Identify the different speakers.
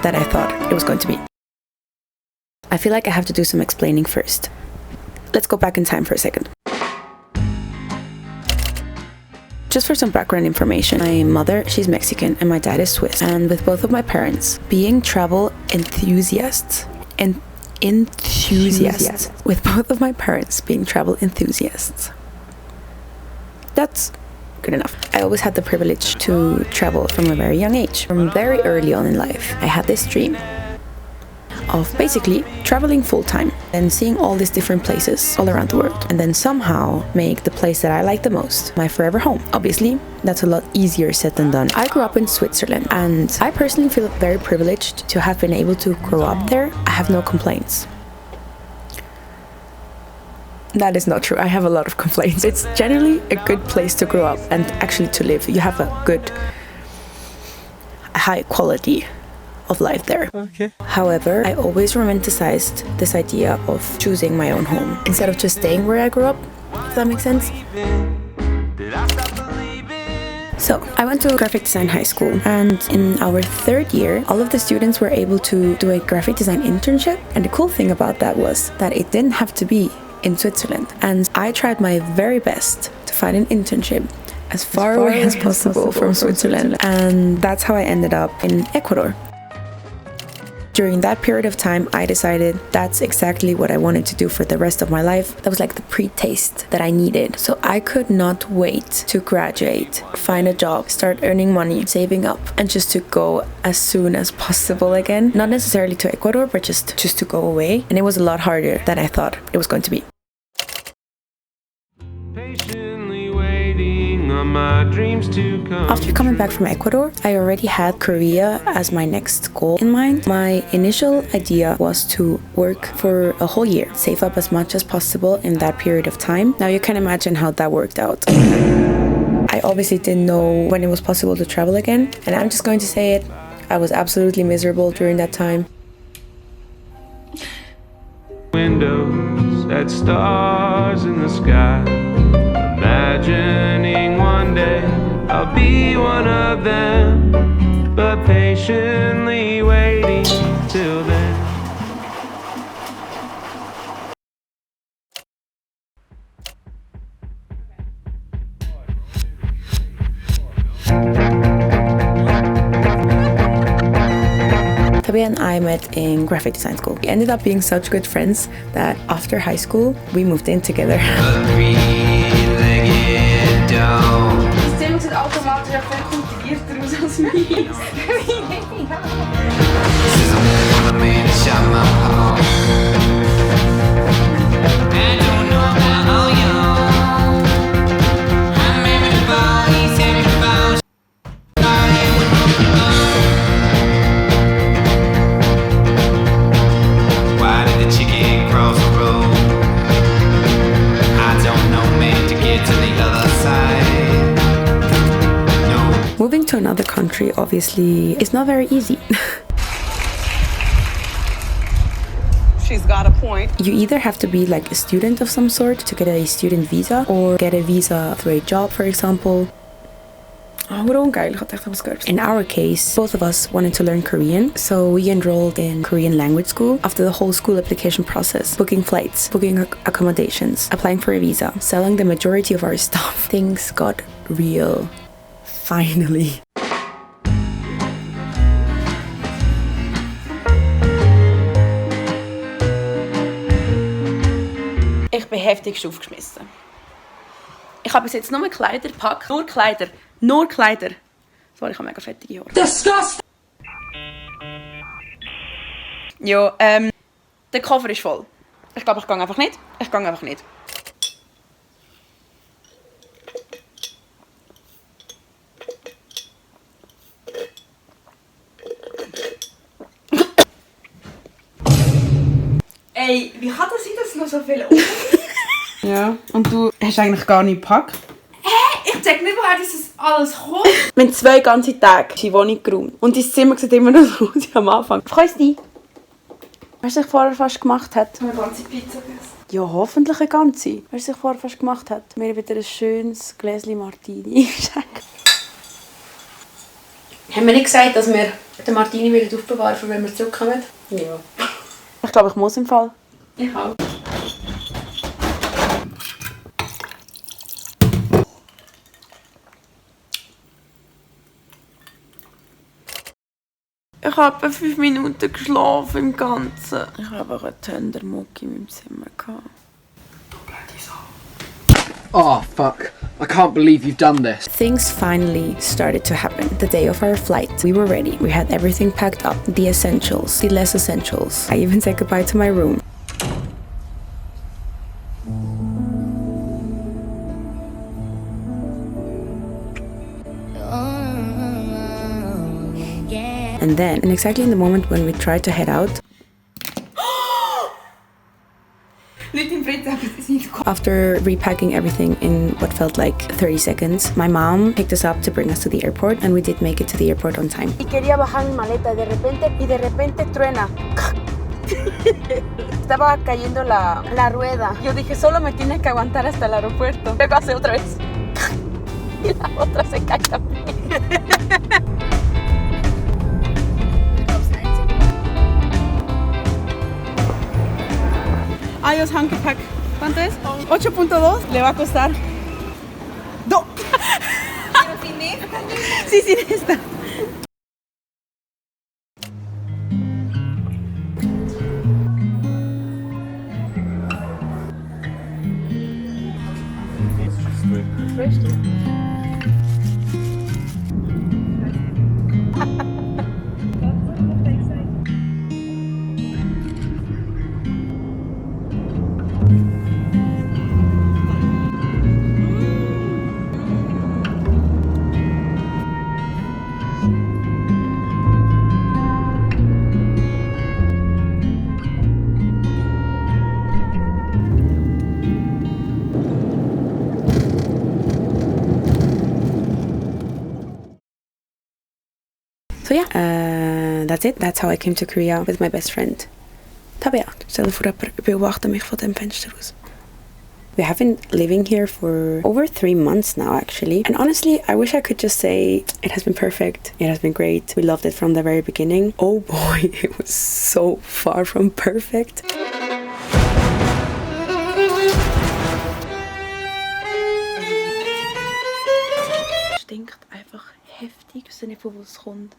Speaker 1: that I thought it was going to be. I feel like I have to do some explaining first. Let's go back in time for a second. Just for some background information, my mother, she's Mexican and my dad is Swiss. And with both of my parents being travel enthusiasts, with both of my parents being travel enthusiasts, that's good enough. I always had the privilege to travel from a very young age. From very early on in life, I had this dream of basically traveling full-time and seeing all these different places all around the world, and then somehow make the place that I like the most my forever home. Obviously, that's a lot easier said than done. I grew up in Switzerland, and I personally feel very privileged to have been able to grow up there. I have no complaints. That is not true. I have a lot of complaints. It's generally a good place to grow up and actually to live. You have a good, high quality of life there. Okay. However, I always romanticized this idea of choosing my own home instead of just staying where I grew up, if that makes sense. So, I went to graphic design high school, and in our third year, all of the students were able to do a graphic design internship, and the cool thing about that was that it didn't have to be in Switzerland, and I tried my very best to find an internship as far away as possible from Switzerland, and that's how I ended up in Ecuador. During that period of time, I decided that's exactly what I wanted to do for the rest of my life. That was like the pre-taste that I needed. So I could not wait to graduate, find a job, start earning money, saving up, and just to go as soon as possible again. Not necessarily to Ecuador, but just to go away. And it was a lot harder than I thought it was going to be. After coming back from Ecuador, I already had Korea as my next goal in mind. My initial idea was to work for a whole year, save up as much as possible in that period of time. Now you can imagine how that worked out. I obviously didn't know when it was possible to travel again, and I'm just going to say it, I was absolutely miserable during that time. Windows at stars in the sky, imagining one day I'll be one of them, but patiently waiting till then. Tabea and I met in graphic design school. We ended up being such good friends that after high school, we moved in together.
Speaker 2: Systeem zit automatisch gecontroleerd eruit als mies.
Speaker 1: Moving to another country, obviously, is not very easy.
Speaker 2: She's got a point.
Speaker 1: You either have to be like a student of some sort to get a student visa, or get a visa through a job, for example. In our case, both of us wanted to learn Korean, so we enrolled in Korean language school. After the whole school application process, booking flights, booking accommodations, applying for a visa, selling the majority of our stuff, things got real. Finally.
Speaker 2: Ich bin heftigst aufgeschmissen. Ich habe bis jetzt nur Kleider gepackt. Nur Kleider. Sorry, ich habe mega fettige Haare. Disgusting! Ja, der Koffer ist voll. Ich glaube, ich gehe einfach nicht. Ey, wie kann das sein, dass noch so viel
Speaker 3: Ja, und du hast eigentlich gar nicht gepackt?
Speaker 2: Ich check nicht, woher das alles kommt.
Speaker 3: Wir haben 2 ganze Tage die Wohnung geräumt. Und dein Zimmer sieht immer noch so aus wie am Anfang.
Speaker 1: Freusti. Was sich vorher fast gemacht hat.
Speaker 2: Eine ganze Pizza gegessen.
Speaker 1: Ja, hoffentlich eine ganze. Was sich vorher fast gemacht hat. Mir wieder ein schönes Gläschen Martini schenken.
Speaker 2: Haben wir nicht gesagt, dass wir den Martini wieder aufbewahren, für wenn wir zurückkommen?
Speaker 3: Ja.
Speaker 2: Ich glaube, ich muss im Fall.
Speaker 3: Ich auch.
Speaker 2: Ich habe 5 Minuten geschlafen im Ganzen. Ich habe auch einen Tendermuck in meinem Zimmer gehabt.
Speaker 4: Oh, fuck. I can't believe you've done this.
Speaker 1: Things finally started to happen. The day of our flight, we were ready. We had everything packed up. The essentials, the less essentials. I even said goodbye to my room. And then, and exactly in the moment when we tried to head out, after repacking everything in what felt like 30 seconds, my mom picked us up to bring us to the airport, and we did make it to the airport on time.
Speaker 2: Y quería bajar mi maleta y de repente truena. Estaba cayendo la rueda. Yo dije, solo me tienes que aguantar hasta el aeropuerto. Luego hace otra vez. Y la otra se cae también. iOS Handgepäck. ¿Cuánto es? 8.2. Le va a costar. ¡Do! ¿Pero sin esta? Sí, sin esta.
Speaker 1: So yeah, that's it. That's how I came to Korea with my best friend. Tabea. Stell dir vor, jemand beobachtet mich von dem Fenster aus. We have been living here for over 3 months now, actually. And honestly, I wish I could just say it has been perfect. It has been great. We loved it from the very beginning. Oh boy, it was so far from perfect.
Speaker 2: Stinkt einfach heftig. Ich weiß nicht, von wo es kommt.